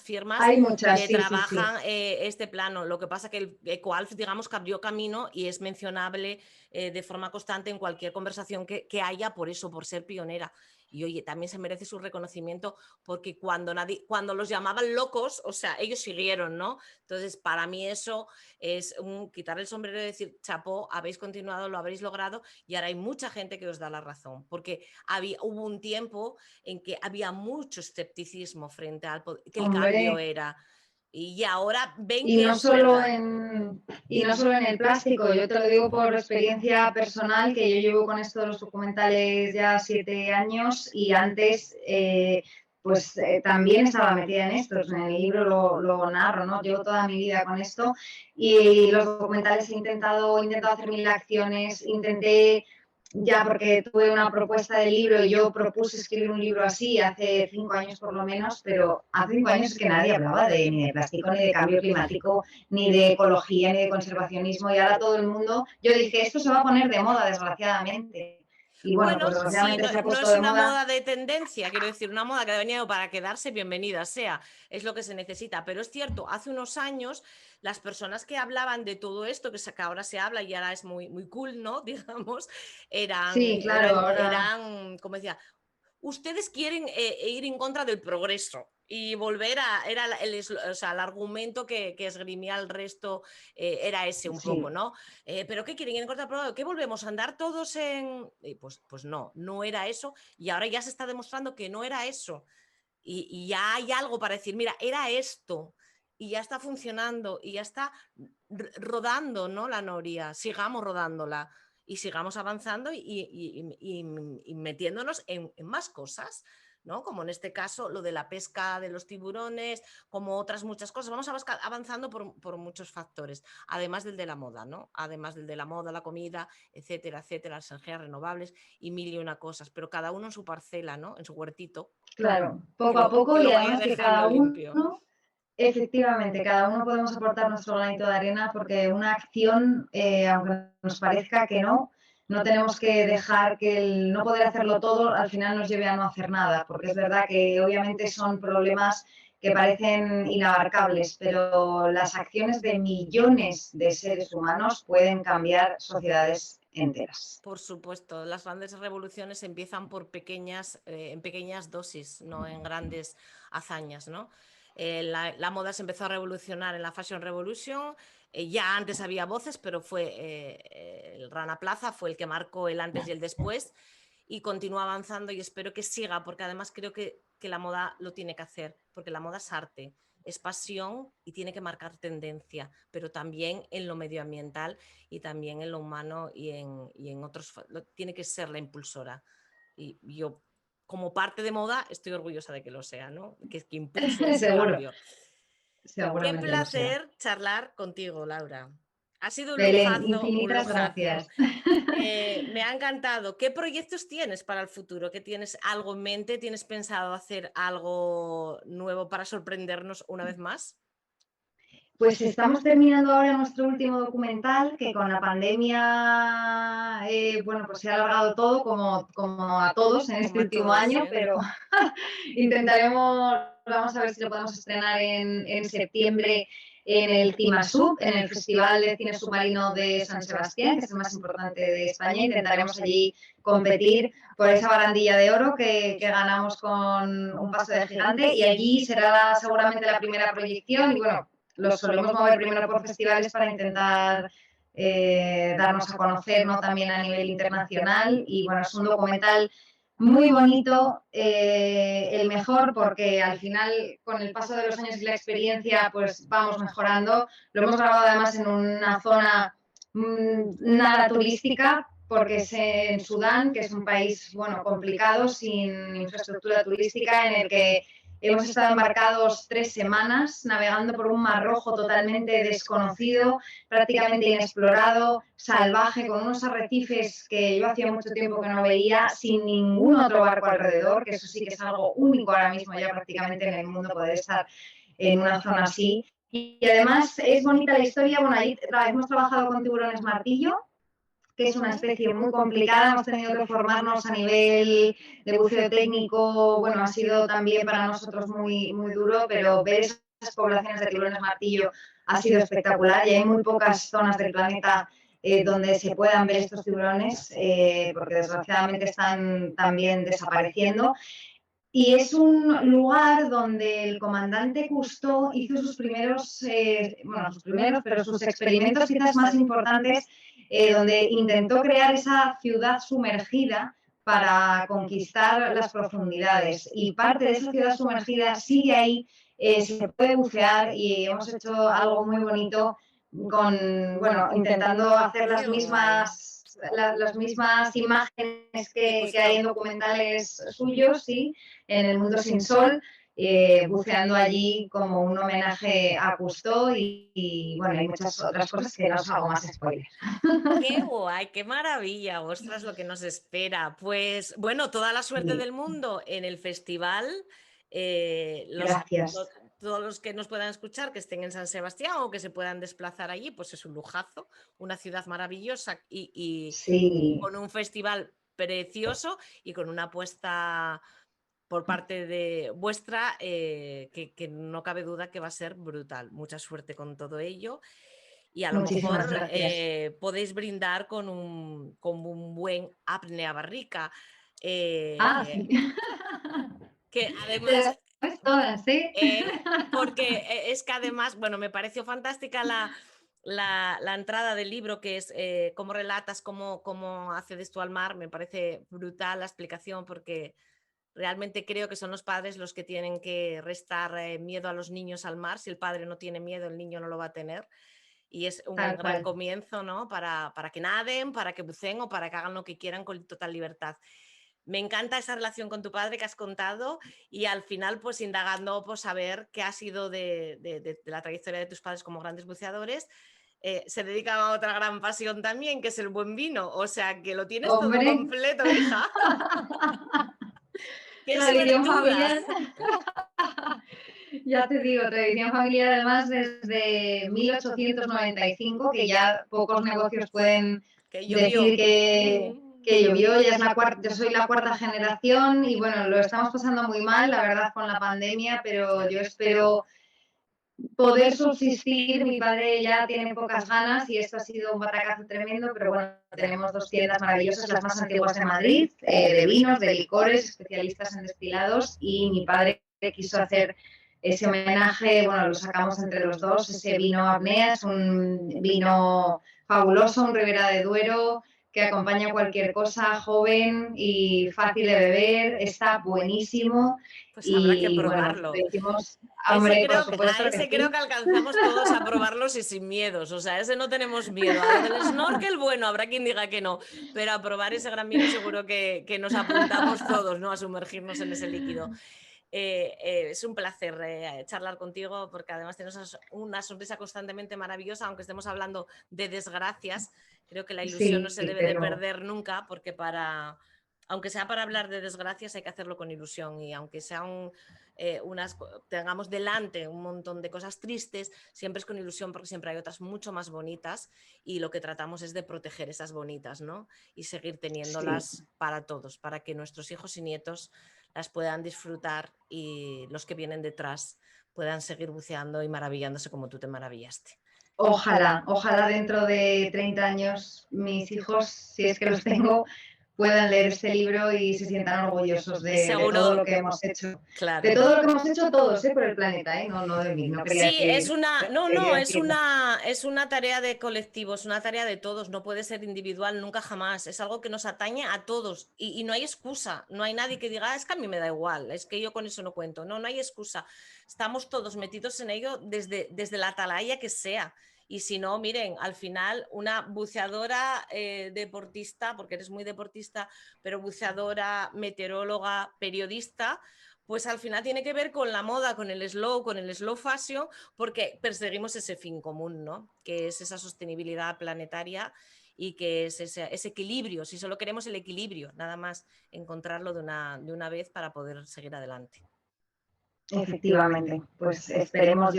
firmas que trabajan este plano. Lo que pasa que el Ecoalf, digamos, que abrió camino y es mencionable de forma constante en cualquier conversación que haya, por eso, por ser pionera. Y oye, también se merece su reconocimiento porque cuando los llamaban locos, o sea, ellos siguieron, ¿no? Entonces, para mí eso es quitar el sombrero y decir, chapó, habéis continuado, lo habéis logrado y ahora hay mucha gente que os da la razón, porque hubo un tiempo en que había mucho escepticismo frente al que el cambio era... Y ahora ven que no solo en el plástico, yo te lo digo por experiencia personal, que yo llevo con esto de los documentales ya 7 años y antes también estaba metida en esto, en el libro lo narro, ¿no? Llevo toda mi vida con esto y los documentales he intentado hacer 1000 acciones, intenté... Ya, porque tuve una propuesta de libro y yo propuse escribir un libro así hace 5 años por lo menos, pero hace 5 años es que nadie hablaba ni de plástico, ni de cambio climático, ni de ecología, ni de conservacionismo, y ahora todo el mundo, yo dije, esto se va a poner de moda, desgraciadamente. Y bueno, pues desgraciadamente se ha puesto no es una moda de tendencia, quiero decir, una moda que ha venido para quedarse, bienvenida sea, es lo que se necesita. Pero es cierto, hace unos años las personas que hablaban de todo esto, que ahora se habla y ahora es muy, muy cool, ¿no? Digamos, eran, como decía, ustedes quieren ir en contra del progreso y volver era el argumento que esgrimía el resto, era ese un poco, ¿no? ¿Pero qué quieren ir en contra del progreso? ¿Qué volvemos a andar todos en...? Pues no era eso y ahora ya se está demostrando que no era eso y ya hay algo para decir, mira, era esto y ya está funcionando y ya está rodando, ¿no? La noria, sigamos rodándola y sigamos avanzando y metiéndonos en más cosas, ¿no? Como en este caso lo de la pesca de los tiburones, como otras muchas cosas. Vamos avanzando por muchos factores, además del de la moda, ¿no? Además del de la moda, la comida, etcétera, etcétera, las energías renovables y mil y una cosas, pero cada uno en su parcela, ¿no? En su huertito. Claro, poco a poco Que lo y vaya además que dejando cada limpio. uno, efectivamente, cada uno podemos aportar nuestro granito de arena porque una acción, aunque nos parezca que no tenemos que dejar que el no poder hacerlo todo al final nos lleve a no hacer nada, porque es verdad que obviamente son problemas que parecen inabarcables, pero las acciones de millones de seres humanos pueden cambiar sociedades enteras. Por supuesto, las grandes revoluciones empiezan por en pequeñas dosis, no en grandes hazañas, ¿no? La moda se empezó a revolucionar en la Fashion Revolution, ya antes había voces, pero fue el Rana Plaza, fue el que marcó el antes y el después, y continúa avanzando y espero que siga, porque además creo que la moda lo tiene que hacer, porque la moda es arte, es pasión y tiene que marcar tendencia, pero también en lo medioambiental y también en lo humano y en otros, tiene que ser la impulsora. Y yo, como parte de moda, estoy orgullosa de que lo sea, ¿no? Que impulse ese Seguro, cambio. Qué seguramente lo sea. placer charlar contigo, Laura. Ha sido Belén, un infinitas lujazo. gracias. Me ha encantado. ¿Qué proyectos tienes para el futuro? ¿Qué tienes algo en mente? ¿Tienes pensado hacer algo nuevo para sorprendernos una vez más? Pues estamos terminando ahora nuestro último documental, que con la pandemia, bueno, pues se ha alargado todo como a todos en este Como a último todos, año, ¿eh? pero intentaremos, vamos a ver si lo podemos estrenar en septiembre en el CIMASUB, en el Festival de Cine Submarino de San Sebastián, que es el más importante de España. Intentaremos allí competir por esa barandilla de oro que ganamos con Un paso de gigante, y allí será seguramente la primera proyección y bueno, los solemos mover primero por festivales para intentar darnos a conocer, ¿no? También a nivel internacional. Y bueno, es un documental muy bonito, el mejor, porque al final, con el paso de los años y la experiencia, pues vamos mejorando. Lo hemos grabado además en una zona nada turística, porque es en Sudán, que es un país, bueno, complicado, sin infraestructura turística, en el que hemos estado embarcados 3 semanas navegando por un mar rojo totalmente desconocido, prácticamente inexplorado, salvaje, con unos arrecifes que yo hacía mucho tiempo que no veía, sin ningún otro barco alrededor, que eso sí que es algo único ahora mismo ya prácticamente en el mundo, poder estar en una zona así. Y además es bonita la historia. Bueno, ahí hemos trabajado con tiburones martillo, que es una especie muy complicada. Hemos tenido que formarnos a nivel de buceo técnico. Bueno, ha sido también para nosotros muy, muy duro, pero ver esas poblaciones de tiburones martillo ha sido espectacular, y hay muy pocas zonas del planeta donde se puedan ver estos tiburones, porque desgraciadamente están también desapareciendo. Y es un lugar donde el comandante Cousteau hizo sus primeros, pero sus experimentos quizás más importantes, donde intentó crear esa ciudad sumergida para conquistar las profundidades. Y parte de esa ciudad sumergida sigue ahí, se puede bucear, y hemos hecho algo muy bonito bueno, intentando hacer las mismas imágenes que hay en documentales suyos, ¿sí? En El mundo sin sol, buceando allí como un homenaje a Cousteau, bueno, hay muchas otras cosas que no os hago más spoiler. Qué guay, qué maravilla, ostras, lo que nos espera. Pues bueno, toda la suerte Sí, del mundo en el festival. gracias. Todos los que nos puedan escuchar, que estén en San Sebastián o que se puedan desplazar allí, pues es un lujazo, una ciudad maravillosa y Sí, con un festival precioso y con una apuesta por parte de vuestra que no cabe duda que va a ser brutal. Mucha suerte con todo ello. Y a lo muchísimas mejor gracias. podéis brindar con un buen apnea barrica. Sí. Que Te además, las sabes todas, ¿sí? porque es que además, bueno, me pareció fantástica la entrada del libro, que es cómo relatas, cómo accedes tú al mar. Me parece brutal la explicación, porque realmente creo que son los padres los que tienen que restar miedo a los niños al mar. Si el padre no tiene miedo, el niño no lo va a tener. Y es un Tal gran cual. comienzo, ¿no? Para que naden, para que buceen o para que hagan lo que quieran con total libertad. Me encanta esa relación con tu padre que has contado y al final pues indagando pues saber qué ha sido de la trayectoria de tus padres como grandes buceadores. Se dedican a otra gran pasión también, que es el buen vino. O sea, que lo tienes todo Hombre, completo, hija. ¡Qué tradición suertuda! familiar. Ya te digo, tradición familiar además desde 1895, que ya pocos negocios pueden Que llovió. decir que llovió, ya es la cuarta, yo soy la cuarta generación y bueno, lo estamos pasando muy mal, la verdad, con la pandemia, pero yo espero poder subsistir. Mi padre ya tiene pocas ganas y esto ha sido un batacazo tremendo, pero bueno, tenemos 2 tiendas maravillosas, las más antiguas de Madrid, de vinos, de licores, especialistas en destilados, y mi padre quiso hacer ese homenaje, bueno, lo sacamos entre los dos, ese vino Apnea, es un vino fabuloso, un Ribera de Duero, que acompaña cualquier cosa, joven y fácil de beber, está buenísimo. Pues habrá que Y bueno, probarlo. le hicimos, Ese hombre, por creo, supuesto a que ese creo sí. que alcanzamos todos a probarlos y sin miedos. O sea, ese no tenemos miedo. A lo del snorkel, bueno, habrá quien diga que no, pero a probar ese gran vino seguro que nos apuntamos todos, ¿no? A sumergirnos en ese líquido. Es un placer charlar contigo porque además tienes una sonrisa constantemente maravillosa, aunque estemos hablando de desgracias. Creo que la ilusión no Sí, se debe de perder nunca porque aunque sea para hablar de desgracias hay que hacerlo con ilusión y aunque sea tengamos delante un montón de cosas tristes, siempre es con ilusión porque siempre hay otras mucho más bonitas y lo que tratamos es de proteger esas bonitas, ¿no? Y seguir teniéndolas sí. para todos, para que nuestros hijos y nietos las puedan disfrutar y los que vienen detrás puedan seguir buceando y maravillándose como tú te maravillaste. Ojalá, ojalá dentro de 30 años mis hijos, si es que los tengo, puedan leer este libro y se sientan orgullosos de todo lo que hemos hecho. Claro. De todo lo que hemos hecho todos, por el planeta, no de mí. No quería Sí, decir, es una tarea de colectivo, es una tarea de todos, no puede ser individual nunca jamás, es algo que nos atañe a todos y no hay excusa, no hay nadie que diga, es que a mí me da igual, es que yo con eso no cuento, no hay excusa, estamos todos metidos en ello desde la atalaya que sea. Y si no, miren, al final una buceadora deportista, porque eres muy deportista, pero buceadora, meteoróloga, periodista, pues al final tiene que ver con la moda, con el slow fashion, porque perseguimos ese fin común, ¿no? Que es esa sostenibilidad planetaria y que es ese equilibrio, si solo queremos el equilibrio, nada más encontrarlo de una vez para poder seguir adelante. Efectivamente, pues esperemos,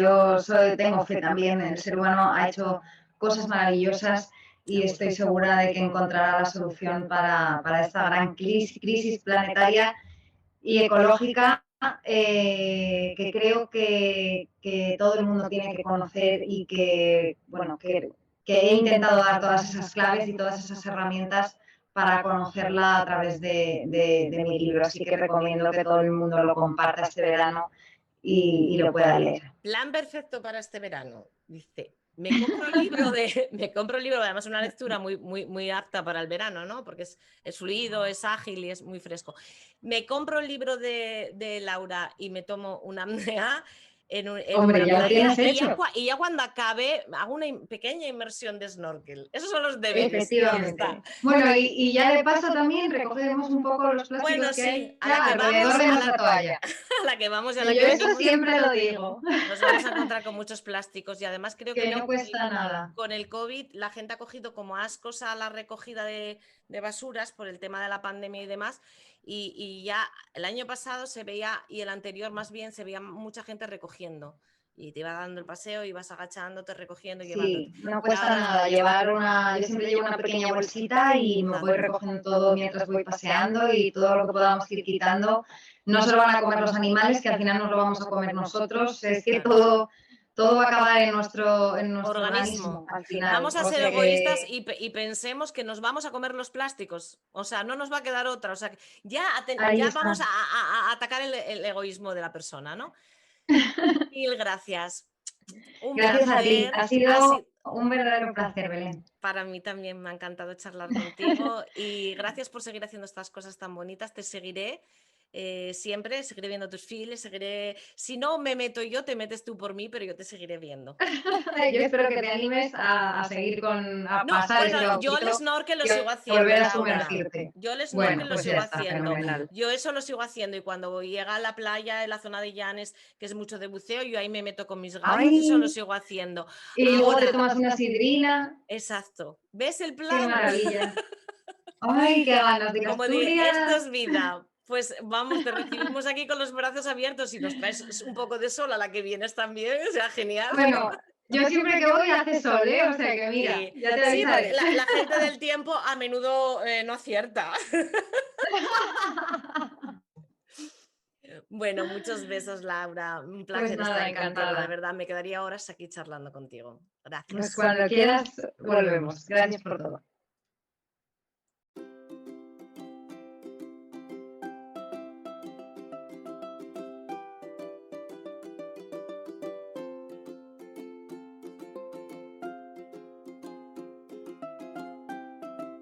tengo fe también, el ser humano ha hecho cosas maravillosas y estoy segura de que encontrará la solución para esta gran crisis planetaria y ecológica que creo que todo el mundo tiene que conocer y que, bueno, que he intentado dar todas esas claves y todas esas herramientas para conocerla a través de mi libro. Así que recomiendo que todo el mundo lo comparta este verano y lo pueda leer. Plan perfecto para este verano, dice. Me compro el libro, además una lectura muy apta para el verano, ¿no? Porque es fluido, es ágil y es muy fresco. Me compro el libro de Laura y me tomo una apnea en Hombre, una ya lo playa tienes hecho. y ya cuando acabe hago una pequeña inmersión de snorkel. Esos son los deberes. Efectivamente. Bueno, y ya de paso también recogemos un poco los plásticos que hay alrededor de nuestra toalla. A la que vamos y a la Yo que eso venimos, siempre lo digo. nos vamos a encontrar con muchos plásticos y además creo que no cuesta nada. Con el COVID la gente ha cogido como ascos a la recogida de basuras por el tema de la pandemia y demás y ya el año pasado se veía y el anterior más bien se veía mucha gente recogiendo y te iba dando el paseo, ibas agachándote, recogiendo y llevándote. Sí, no cuesta nada llevar yo siempre llevo una pequeña bolsita y me voy recogiendo todo mientras voy paseando y todo lo que podamos ir quitando. No se lo van a comer los animales, que al final nos lo vamos a comer nosotros. Es que todo va a acabar en nuestro organismo al final. Vamos a ser egoístas y pensemos que nos vamos a comer los plásticos. O sea, no nos va a quedar otra. O sea, ya vamos a atacar el egoísmo de la persona, ¿no? Mil gracias. Gracias a ti. Ha sido un verdadero placer, Belén. Para mí también me ha encantado charlar contigo y gracias por seguir haciendo estas cosas tan bonitas. Te seguiré siempre, seguiré viendo tus feeds, si no me meto yo, te metes tú por mí, pero yo te seguiré viendo. Yo espero que te animes a seguir a No, pasar ese bueno, yo el ratito snorkel lo y sigo a haciendo, volver a Laura. sumergirte. Yo el Bueno, snorkel lo pues sigo ya está, haciendo. fenomenal. Yo eso lo sigo haciendo y cuando llega a la playa, en la zona de Llanes, que es mucho de buceo, yo ahí me meto con mis gafas y eso lo ¡Ay! sigo haciendo. Y luego te Ahora, tomas una sidrina. exacto. ¿Ves el ¡Qué plan? maravilla! ¡Ay, qué ganas de ir a Como esto Asturias! es vida. Pues vamos, te recibimos aquí con los brazos abiertos y nos traes un poco de sol a la que vienes también, o sea, genial. Bueno, yo siempre que voy hace sol, ¿eh? O sea que mira, Sí, ya te sí, porque avisaré. la gente del tiempo a menudo no acierta. Bueno, muchos besos, Laura. Un Pues placer estar nada, aquí contigo, de encantada. verdad. Me quedaría horas aquí charlando contigo. Pues Gracias. cuando quieras, volvemos. Gracias por todo.